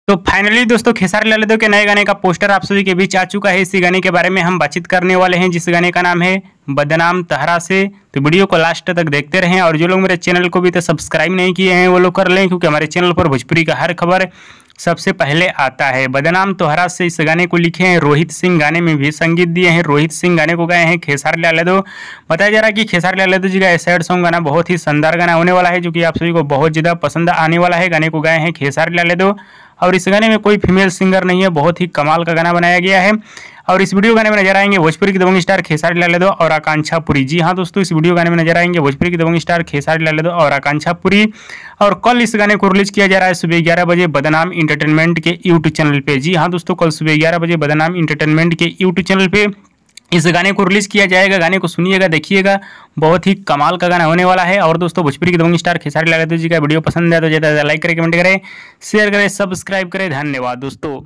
तो फाइनली दोस्तों खेसारी लाल यादव के नए गाने का पोस्टर आप सभी के बीच आ चुका है। इसी गाने के बारे में हम बातचीत करने वाले हैं, जिस गाने का नाम है बदनाम तहरा से। तो वीडियो को लास्ट तक देखते रहें और जो लोग मेरे चैनल को भी तो सब्सक्राइब नहीं किए हैं वो लोग कर लें, क्योंकि हमारे चैनल पर भोजपुरी का हर खबर सबसे पहले आता है। बदनाम तोहरा से इस गाने को लिखे हैं रोहित सिंह, गाने में भी संगीत दिए हैं रोहित सिंह, गाने को गाए हैं खेसारी लाल यादव। बताया जा रहा है कि खेसारी लाल यादव जी का सैड सॉन्ग गाना बहुत ही शानदार गाना होने वाला है, जो कि आप सभी को बहुत ज़्यादा पसंद आने वाला है। गाने को गाए हैं खेसारी लाल यादव और इस गाने में कोई फीमेल सिंगर नहीं है, बहुत ही कमाल का गाना बनाया गया है। और इस वीडियो गाने में नजर आएंगे भोजपुरी की दबंग स्टार खेसारी लाल यादव और आकांक्षा पुरी। जी हाँ दोस्तों, इस वीडियो गाने में नजर आएंगे भोजपुरी की दबंग स्टार खेसारी लाल यादव और आकांक्षा पुरी। और कल इस गाने को रिलीज किया जा रहा है सुबह 11 बजे बदनाम इंटरटेनमेंट के यूट्यूब चैनल पे। जी हाँ दोस्तों, कल सुबह 11 बजे बदनाम इंटरटेनमेंट के यूट्यूब चैनल पे इस गाने को रिलीज किया जाएगा। गाने को सुनिएगा, देखिएगा, बहुत ही कमाल का गाना होने वाला है। और दोस्तों, भोजपुरी की दबंग स्टार खेसारी लाल यादव जी का वीडियो पसंद है तो ज़्यादा लाइक करें, कमेंट करें, शेयर करें, सब्सक्राइब करें। धन्यवाद दोस्तों।